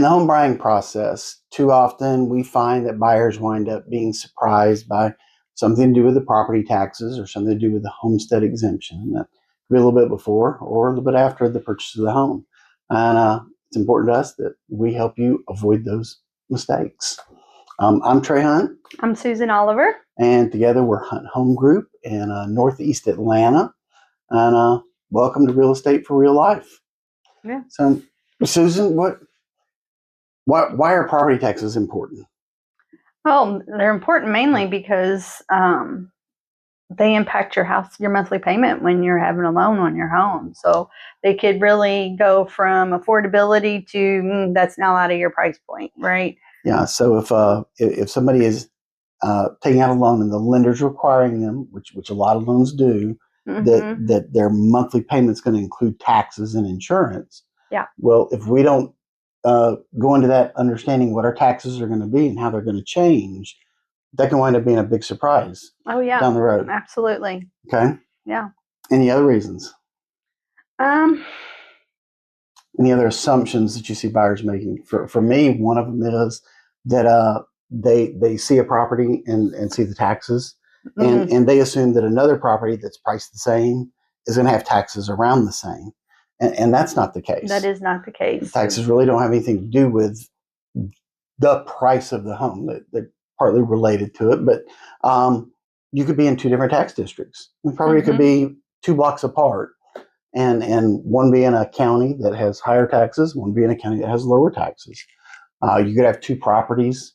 In the home buying process, too often we find that buyers wind up being surprised by something to do with the property taxes or something to do with the homestead exemption. That could be a little bit before or a little bit after the purchase of the home. And it's important to us that we help you avoid those mistakes. I'm Trey Hunt. I'm Susan Oliver. And together we're Hunt Home Group in Northeast Atlanta. And welcome to Real Estate for Real Life. Yeah. So, Susan, why are property taxes important? Well, they're important mainly because they impact your monthly payment when you're having a loan on your home. So they could really go from affordability to that's now out of your price point, right? Yeah. So if somebody is taking out a loan and the lender's requiring them, which a lot of loans do, that their monthly payment is going to include taxes and insurance. Yeah. Well, if we don't go into that understanding what our taxes are going to be and how they're going to change, that can wind up being a big surprise. Oh yeah, down the road. Absolutely. Okay. Yeah. Any other reasons? Any other assumptions that you see buyers making? For me, one of them is that they see a property and see the taxes, and they assume that another property that's priced the same is going to have taxes around the same. And that's not the case. That is not the case. Taxes really don't have anything to do with the price of the home. They're partly related to it, but you could be in two different tax districts. The property could be 2 blocks apart, and one be in a county that has higher taxes, one be in a county that has lower taxes. You could have two properties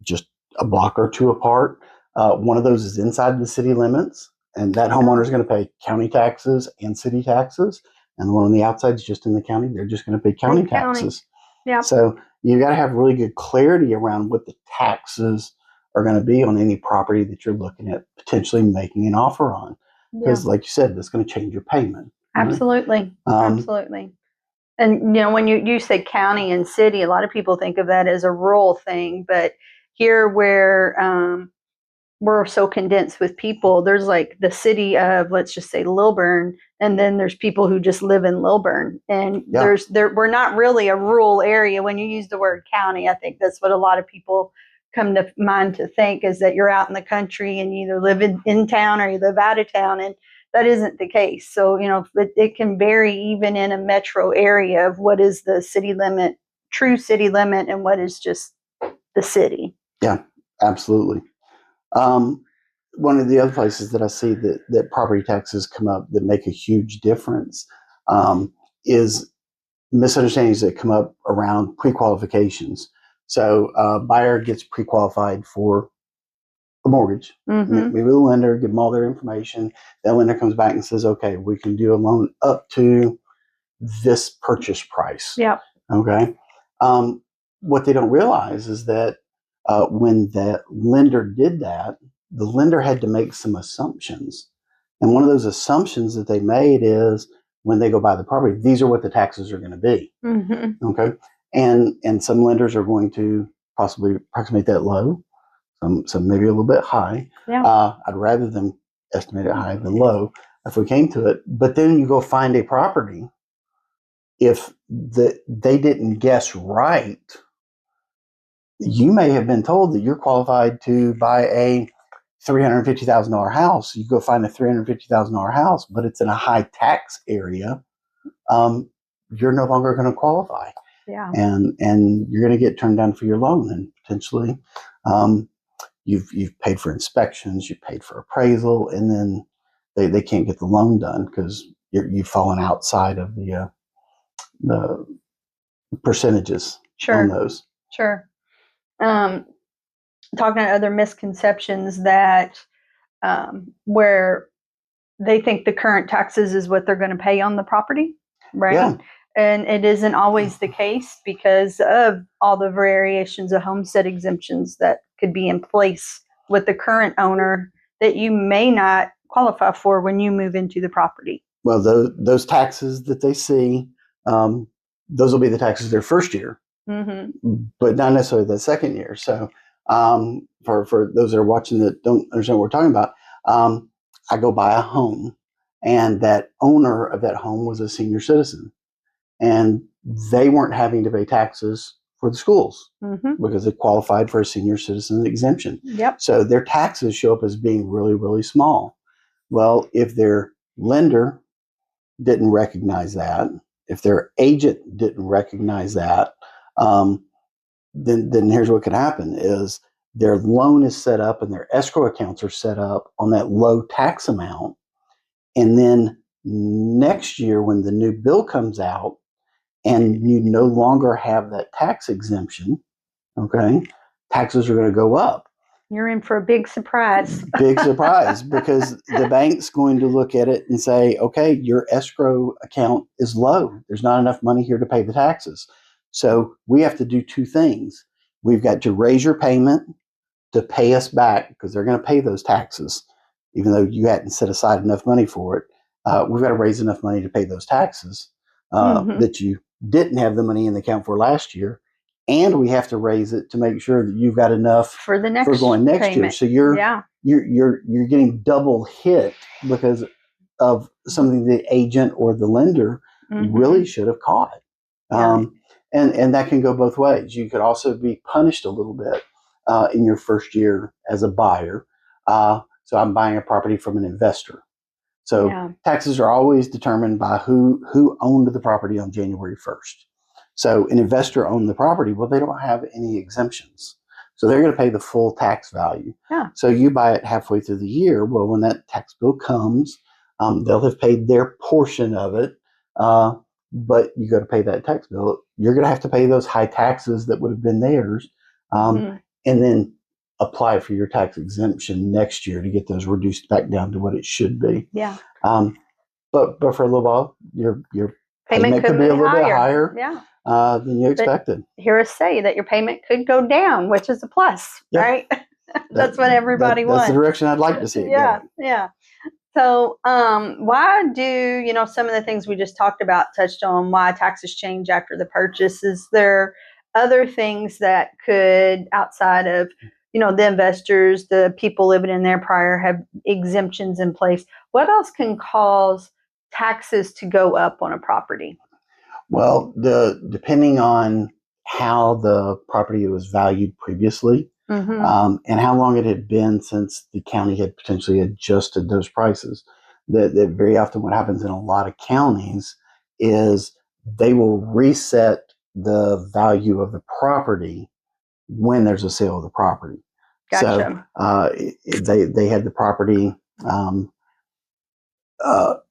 just a block or two apart. One of those is inside the city limits, and that homeowner is going to pay county taxes and city taxes. And the one on the outside is just in the county. They're just going to pay county taxes. Yeah. So you got to have really good clarity around what the taxes are going to be on any property that you're looking at potentially making an offer on. Because like you said, that's going to change your payment. Absolutely. Absolutely. And, when you say county and city, a lot of people think of that as a rural thing. But here where we're so condensed with people, there's like the city of, let's just say, Lilburn, and then there's people who just live in Lilburn. And we're not really a rural area. When you use the word county, I think that's what a lot of people come to mind to think, is that you're out in the country and you either live in town or you live out of town. And that isn't the case. So, it can vary even in a metro area of what is the city limit, true city limit, and what is just the city. Yeah, absolutely. One of the other places that I see that property taxes come up that make a huge difference is misunderstandings that come up around pre-qualifications. So a buyer gets pre-qualified for a mortgage. Maybe the lender, give them all their information. That lender comes back and says, okay, we can do a loan up to this purchase price. Yeah. Okay. What they don't realize is that when that lender did that, the lender had to make some assumptions. And one of those assumptions that they made is when they go buy the property, these are what the taxes are going to be. Okay. And some lenders are going to possibly approximate that low. Some maybe a little bit high. Yeah. I'd rather them estimate it high than low if we came to it. But then you go find a property. If they didn't guess right, you may have been told that you're qualified to buy a $350,000 house. You go find a $350,000 house, but it's in a high tax area. You're no longer going to qualify. Yeah. And you're going to get turned down for your loan, and potentially you've paid for inspections, you've paid for appraisal, and then they can't get the loan done because you've fallen outside of the percentages on those. Sure. Talking about other misconceptions that where they think the current taxes is what they're going to pay on the property, right? Yeah. And it isn't always the case because of all the variations of homestead exemptions that could be in place with the current owner that you may not qualify for when you move into the property. Well, those taxes that they see, those will be the taxes their first year, but not necessarily the second year. So for those that are watching that don't understand what we're talking about, I go buy a home, and that owner of that home was a senior citizen. And they weren't having to pay taxes for the schools Mm-hmm. because they qualified for a senior citizen exemption. Yep. So their taxes show up as being really, really small. Well, if their lender didn't recognize that, if their agent didn't recognize that, then here's what could happen is their loan is set up and their escrow accounts are set up on that low tax amount. And then next year, when the new bill comes out and you no longer have that tax exemption, okay, taxes are going to go up. You're in for a big surprise. Big surprise, because the bank's going to look at it and say, okay, your escrow account is low. There's not enough money here to pay the taxes. So we have to do two things. We've got to raise your payment to pay us back, because they're going to pay those taxes, even though you hadn't set aside enough money for it. We've got to raise enough money to pay those taxes that you didn't have the money in the account for last year. And we have to raise it to make sure that you've got enough for the next for going next payment. year. So you're getting double hit because of something the agent or the lender really should have caught. And that can go both ways. You could also be punished a little bit in your first year as a buyer. So I'm buying a property from an investor. So taxes are always determined by who owned the property on January 1st. So an investor owned the property. Well, they don't have any exemptions. So they're going to pay the full tax value. Yeah. So you buy it halfway through the year. Well, when that tax bill comes, they'll have paid their portion of it. But you got to pay that tax bill. You're going to have to pay those high taxes that would have been theirs. And then apply for your tax exemption next year to get those reduced back down to what it should be. Yeah. But for a little while, your payment could be a little bit higher than you expected. Hear us say that your payment could go down, which is a plus, right? That's what everybody wants. That's the direction I'd like to see it go. Yeah. So why do, some of the things we just talked about, touched on why taxes change after the purchase? Is there other things that could, outside of, the investors, the people living in there prior, have exemptions in place? What else can cause taxes to go up on a property? Well, depending on how the property was valued previously, and how long it had been since the county had potentially adjusted those prices. That very often what happens in a lot of counties is they will reset the value of the property when there's a sale of the property. Gotcha. So they had the property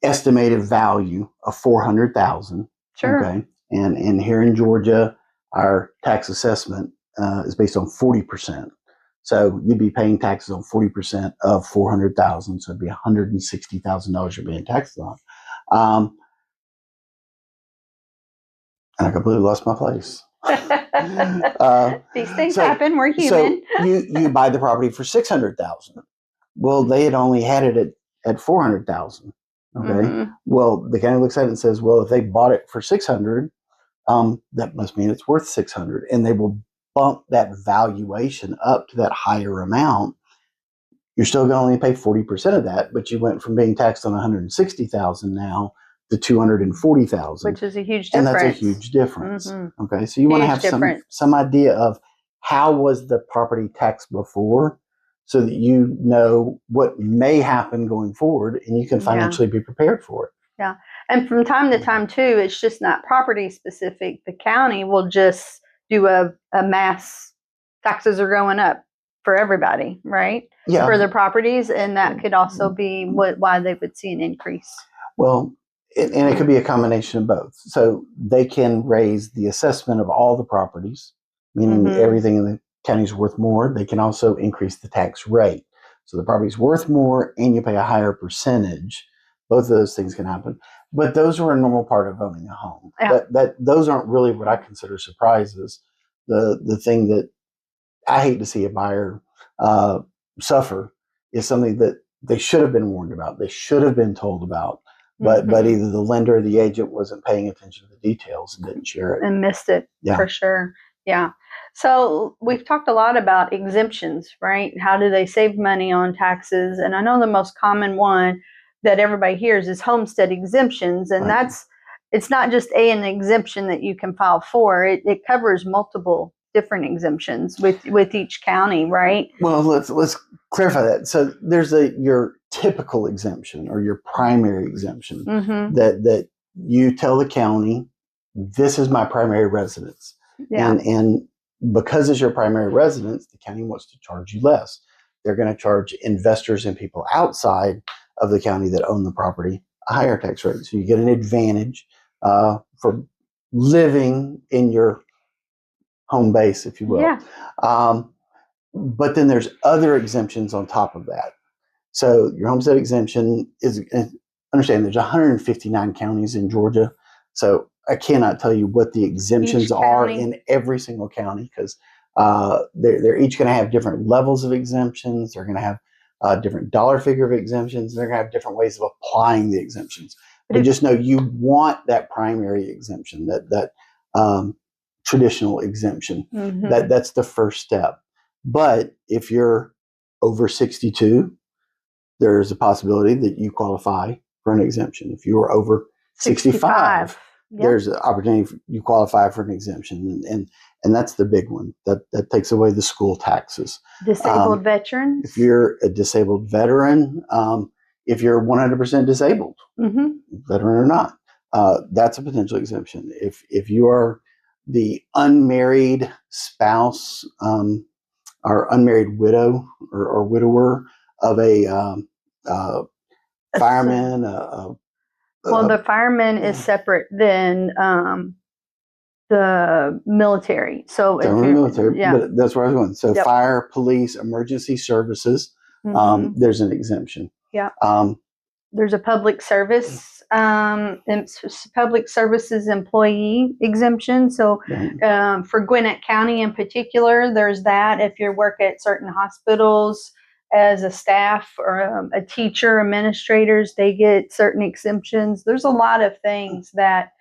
estimated value of $400,000. Sure. Okay. And here in Georgia, our tax assessment is based on 40%. So you'd be paying taxes on 40% of $400,000. So it'd be $160,000 you're paying taxes on. And I completely lost my place. These things happen. We're human. So you buy the property for $600,000. Well, they had only had it at $400,000. Okay. Well, the county looks at it and says, well, if they bought it for $600,000, that must mean it's worth $600,000, and they will bump that valuation up to that higher amount. You're still going to only pay 40% of that, but you went from being taxed on $160,000 now to $240,000, which is a huge difference. And that's a huge difference. Okay, so you want to have some idea of how was the property taxed before, so that you know what may happen going forward, and you can financially be prepared for it. Yeah, and from time to time too, it's just not property specific. The county will just do a mass taxes are going up for everybody, right? Yeah. For their properties, and that could also be why they would see an increase. Well, and it could be a combination of both. So they can raise the assessment of all the properties, meaning everything in the county is worth more. They can also increase the tax rate. So the property's worth more and you pay a higher percentage. Both of those things can happen. But those are a normal part of owning a home. Yeah. Those aren't really what I consider surprises. The thing that I hate to see a buyer suffer is something that they should have been warned about. They should have been told about. But either the lender or the agent wasn't paying attention to the details and didn't share it. And missed it, for sure. Yeah. So we've talked a lot about exemptions, right? How do they save money on taxes? And I know the most common one that everybody hears is homestead exemptions. And that's it's not just an exemption that you can file for. It covers multiple different exemptions with each county, right? Well, let's clarify that. So there's your typical exemption or your primary exemption that you tell the county, this is my primary residence. Yeah. And because it's your primary residence, the county wants to charge you less. They're going to charge investors and people outside of the county that own the property a higher tax rate. So you get an advantage for living in your home base, if you will. Yeah. But then there's other exemptions on top of that. So your homestead exemption is, understand there's 159 counties in Georgia. So I cannot tell you what the exemptions are in every single county, because they're each going to have different levels of exemptions. They're going to have a different dollar figure of exemptions. They're going to have different ways of applying the exemptions. But just know you want that primary exemption, that traditional exemption. That's the first step. But if you're over 62, there's a possibility that you qualify for an exemption. If you are over 65, there's an opportunity you qualify for an exemption, and that's the big one. That takes away the school taxes. Disabled veterans. If you're a disabled veteran, if you're 100% disabled, veteran or not, that's a potential exemption. If you are the unmarried spouse or unmarried widow or widower of a fireman. Well, the fireman is separate than the military. So military, but that's where I was going. So fire, police, emergency services, there's an exemption. Yeah. There's a public services employee exemption. So for Gwinnett County in particular, there's that. If you work at certain hospitals as a staff or a teacher, administrators, they get certain exemptions. There's a lot of things that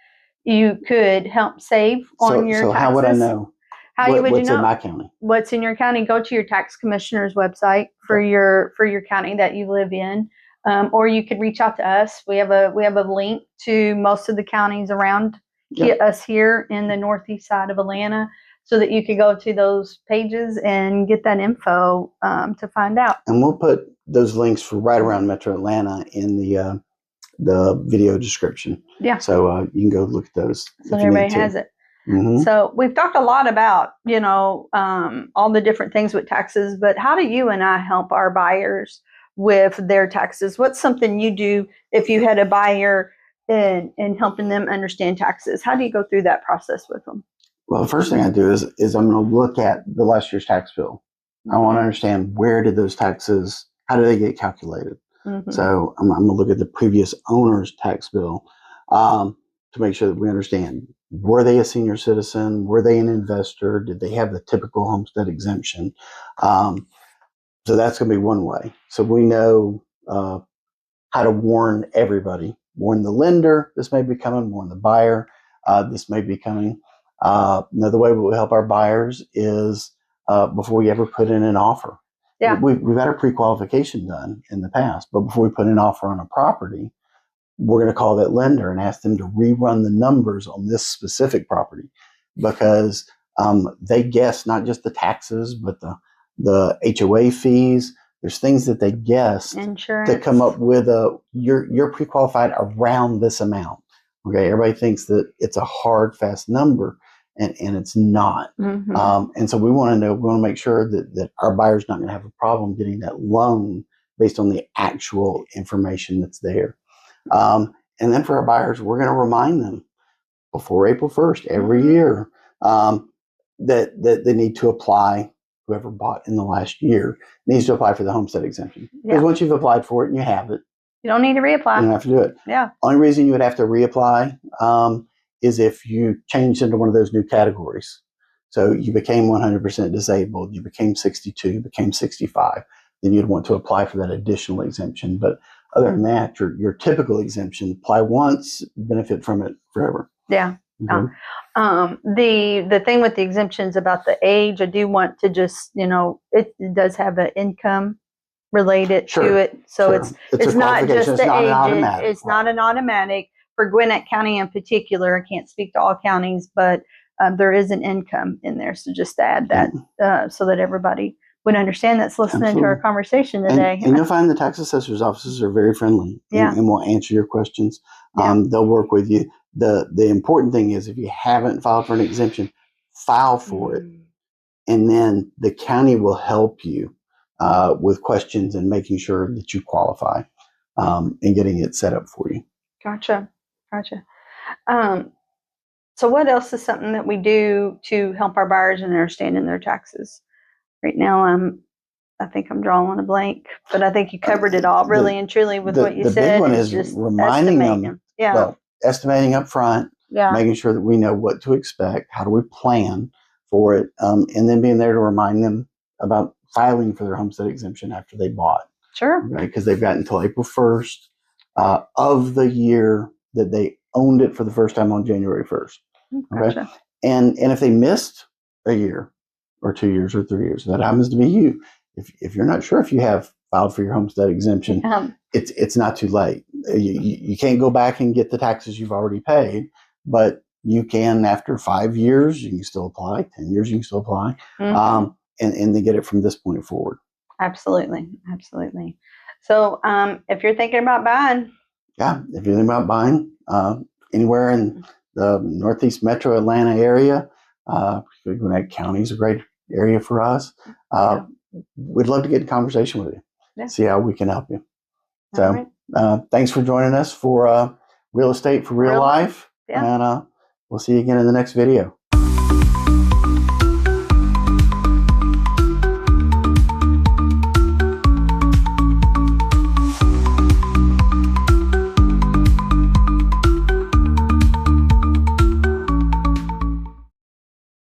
you could help save on your taxes. So how would I know? What's in my county? What's in your county? Go to your tax commissioner's website for your county that you live in. Or you could reach out to us. We have a link to most of the counties around us here in the northeast side of Atlanta, so that you could go to those pages and get that info to find out. And we'll put those links for right around Metro Atlanta in the video description. Yeah. So you can go look at those. So everybody has it. So we've talked a lot about all the different things with taxes, but how do you and I help our buyers with their taxes? What's something you do if you had a buyer and helping them understand taxes? How do you go through that process with them? Well, the first thing I do is I'm going to look at the last year's tax bill. I want to understand, where did those taxes, how do they get calculated? So I'm going to look at the previous owner's tax bill to make sure that we understand, were they a senior citizen? Were they an investor? Did they have the typical homestead exemption? So that's going to be one way. So we know how to warn everybody. Warn the lender, this may be coming. Warn the buyer, this may be coming. Another way we help our buyers is before we ever put in an offer. Yeah. We've had our pre-qualification done in the past, but before we put an offer on a property, we're going to call that lender and ask them to rerun the numbers on this specific property, because they guess not just the taxes, but the HOA fees. There's things that they guess to come up with you're pre-qualified around this amount. Okay, everybody thinks that it's a hard, fast number, and it's not. And so we want to make sure that our buyer's not going to have a problem getting that loan based on the actual information that's there. And then for our buyers, we're going to remind them before April 1st every year that they need to apply. Whoever bought in the last year needs to apply for the homestead exemption. Because once you've applied for it and you have it, you don't need to reapply. You don't have to do it. Yeah. Only reason you would have to reapply is if you changed into one of those new categories. So you became 100% disabled, you became 62, you became 65, then you'd want to apply for that additional exemption. But other than that, your typical exemption, apply once, benefit from it forever. Yeah. The thing with the exemptions about the age, I do want to just, it does have an income related to it. So it's not just the age. It's not an automatic. for Gwinnett County in particular, I can't speak to all counties, but there is an income in there. So just to add that so that everybody would understand that's listening to our conversation today. And you'll find the tax assessor's offices are very friendly and will answer your questions. They'll work with you. The important thing is if you haven't filed for an exemption, file for it. And then the county will help you with questions and making sure that you qualify and getting it set up for you. Gotcha. So what else is something that we do to help our buyers in understanding their taxes? Right now, I think I'm drawing a blank, but I think you covered it all really and truly with what you said. The big one is just reminding them. Well, estimating up front, making sure that we know what to expect, how do we plan for it, and then being there to remind them about filing for their homestead exemption after they bought. Sure. Right, because they've got until April 1st of the year that they owned it for the first time on January 1st. Okay. Gotcha. And if they missed a year or 2 years or 3 years, that happens to be you. If you're not sure if you have filed for your homestead exemption, it's not too late. You can't go back and get the taxes you've already paid, but you can after 5 years, you can still apply. 10 years, you can still apply, and then get it from this point forward. Absolutely. So if you're thinking about buying. Yeah, if you're thinking about buying anywhere in the Northeast Metro Atlanta area, Gwinnett County is a great area for us. We'd love to get in conversation with you, see how we can help you. So thanks for joining us for Real Estate for Real Life. And we'll see you again in the next video.